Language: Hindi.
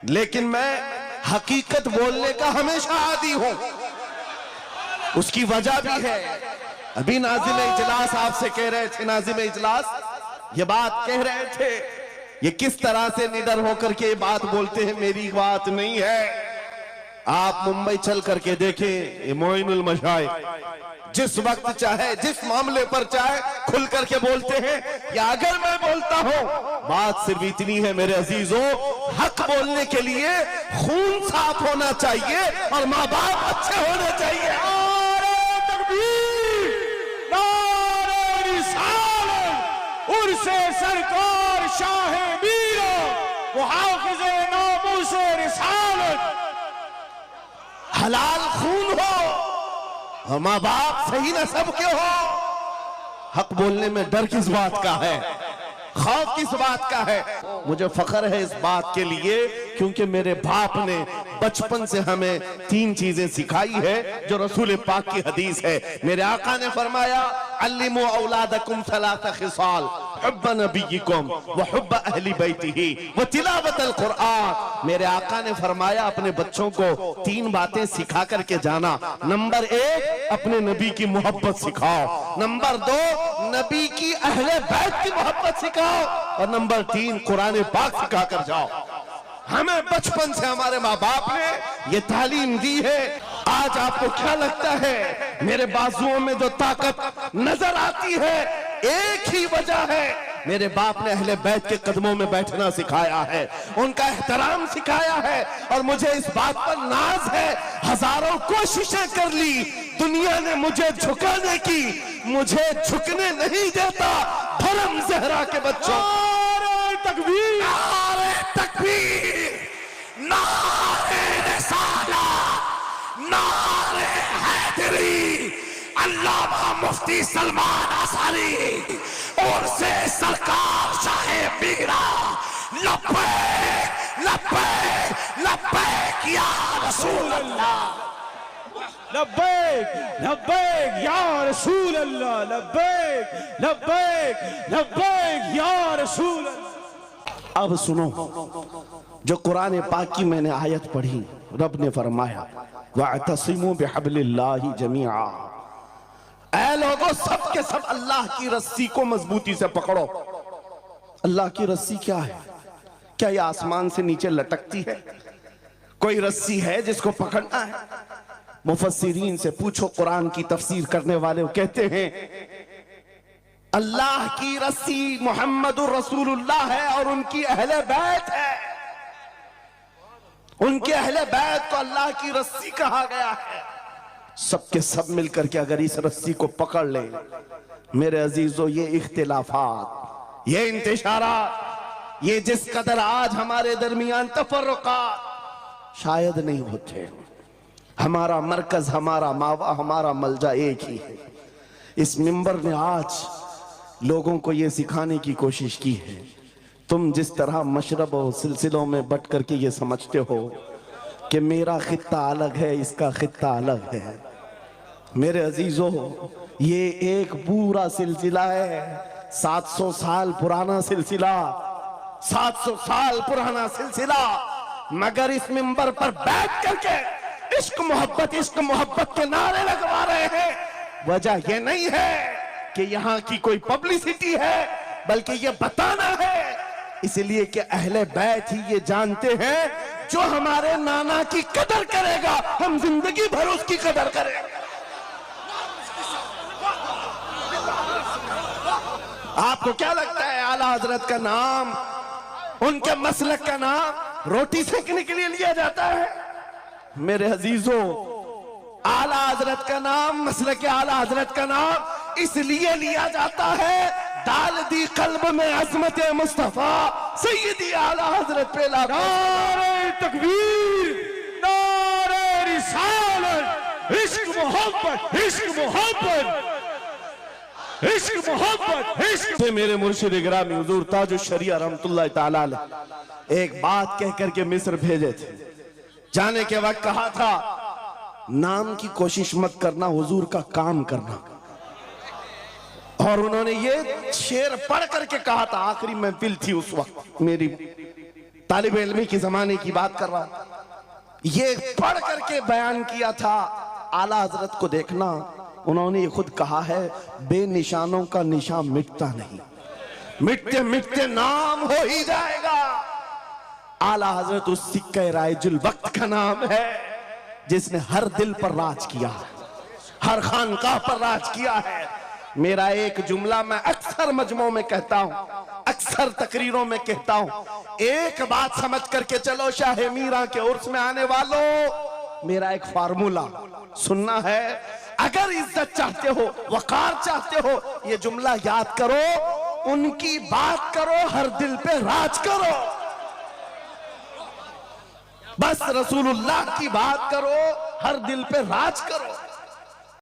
लेकिन मैं हकीकत बोलने का हमेशा आदी हूं। उसकी वजह भी है। अभी नाज़िम इजलास आपसे कह रहे थे, नाज़िम इजलास ये बात कह रहे थे, ये किस तरह से निडर होकर के ये बात बोलते हैं, मेरी बात नहीं है। आप मुंबई चल करके देखें, ये मोइनुल मशाइख जिस वक्त चाहे जिस मामले पर चाहे खुल करके बोलते हैं। या अगर मैं बोलता हूं, बात सिर्फ इतनी है मेरे अजीजों, हक बोलने के लिए खून साफ होना चाहिए और माँ बाप अच्छे होने चाहिए। नारे तकबीर, नारे रिसालत, उर्से सरकार शाहे मीरा, मुहाफ़िज़े नामूसे रिसालत। हलाल खून हो और माँ बाप सही नस्ब के हो। हक बोलने में डर किस बात का है, खौफ किस बात का है। मुझे फख्र है इस बात के लिए क्योंकि मेरे बाप ने बचपन से हमें तीन चीजें सिखाई है जो रसूल पाक की हदीस है। मेरे आका ने फरमाया, अल्लिमू औलादकुम सलासा खिसाल, हुब्ब नबीयिकुम व हुब्ब अहली बैतिही व तिलावतल कुरआन। मेरे आका ने फरमाया, अपने बच्चों को तीन बातें सिखा करके जाना। नंबर एक, अपने नबी की मोहब्बत सिखाओ। नंबर दो, नबी की अहले बैत की मोहब्बत सिखाओ। और नंबर तीन, कुरान पाक सिखा कर जाओ। हमें बचपन से हमारे माँ बाप ने ये तालीम दी है। आज आपको क्या लगता है मेरे बाजुओं में जो ताकत नजर आती है, एक ही वजह है, मेरे बाप ने अहले बैत के कदमों में बैठना सिखाया है, उनका एहतराम सिखाया है। और मुझे इस बात पर नाज है, हजारों कोशिशें कर ली दुनिया ने मुझे झुकाने की, मुझे झुकने नहीं देता धर्म ज़हरा के बच्चों। नारे तकबीर, नारे तकबीर, नारे रिसालत, नारे हैदरी, अल्लामा मुफ्ती सलमान आसारी और से सरकार शाहे मीरा, लब्बैक लब्बैक लब्बैक या रसूल अल्लाह। लब्बैक लब्बैक या रसूल अल्लाह, लब्बैक लब्बैक लब्बैक या रसूल अल्लाह। अब सुनो, जो कुरान पाक की मैंने आयत पढ़ी, रब ने फरमाया, वअतसिमू बिहब्लिल्लाहि जमीआ। ऐ लोगों, सब के सब अल्लाह की रस्सी को मजबूती से पकड़ो। अल्लाह की रस्सी क्या है? क्या ये आसमान से नीचे लटकती है? कोई रस्सी है जिसको पकड़ना है? मुफस्सिरीन से पूछो, कुरान की तफसीर करने वाले कहते हैं अल्लाह की रस्सी मुहम्मदुर रसूलुल्लाह है और उनकी अहले बैत है। उनके अहले बैत को अल्लाह की रस्सी कहा गया है। सबके सब मिलकर के अगर इस रस्सी को पकड़ ले, मेरे अजीजों, ये इख्तिलाफात, ये इंतशारात, ये जिस कदर आज हमारे दरमियान तफर्रुकात शायद नहीं होते। हमारा मरकज, हमारा मावा, हमारा मलजा एक ही है। इस मिंबर ने आज लोगों को यह सिखाने की कोशिश की है, तुम जिस तरह मशरब और सिलसिलों में बट करके ये समझते हो कि मेरा खित्ता अलग है, इसका खित्ता अलग है। मेरे अजीजों, ये एक पूरा सिलसिला है, 700 साल पुराना सिलसिला, 700 साल पुराना सिलसिला। मगर इस मिंबर पर बैठ करके इश्क मोहब्बत के नारे लगवा रहे हैं। वजह यह नहीं है कि यहां की कोई पब्लिसिटी है, बल्कि यह बताना है इसलिए कि अहले बैत ही ये जानते हैं, जो हमारे नाना की कदर करेगा हम जिंदगी भर उसकी कदर करेंगे। आपको क्या लगता है आला हजरत का नाम, उनके मसलक का नाम रोटी सेकने के लिए लिया जाता है? मेरे अजीजों, आला हजरत का नाम, मसलक आला हजरत का नाम इसलिए लिया जाता है, डाल दी कल्ब में अज़मत मुस्तफा सैयदी आला हजरत पे लगा। नारे तकबीर, नारे रिसालत, इश्क मोहब्बत, इश्क मोहब्बत, इश्क मोहब्बत, इश्क। मेरे मुर्शिद गिरामी हुजूर ताजुल शरिया रहमतुल्लाह ताला अलैह एक बात कह करके मिस्र भेजे थे। जाने के वक्त कहा था, नाम की कोशिश मत करना, हुजूर का काम करना। और उन्होंने ये शेर पढ़ करके कहा था, आखिरी महफिल थी उस वक्त मेरी तालिब इल्मी की जमाने की बात कर रहा हूं। ये पढ़ करके बयान किया था आला हजरत को देखना, उन्होंने खुद कहा है बेनिशानों का निशान मिटता नहीं, मिटते मिटते नाम हो ही जाएगा। आला हजरत उस सिक्के राइजुल वक्त का नाम है जिसने हर दिल पर राज किया है, हर खानकाह पर राज किया है। मेरा एक जुमला मैं अक्सर मजमों में कहता हूं, अक्सर तकरीरों में कहता हूं, एक बात समझ करके चलो शाह मीरा के उर्स में आने वालों, मेरा एक फार्मूला सुनना है। अगर इज्जत चाहते हो, वकार चाहते हो, ये जुमला याद करो, उनकी बात करो, हर दिल पे राज करो। बस रसूलुल्लाह की बात करो, हर दिल पे राज करो।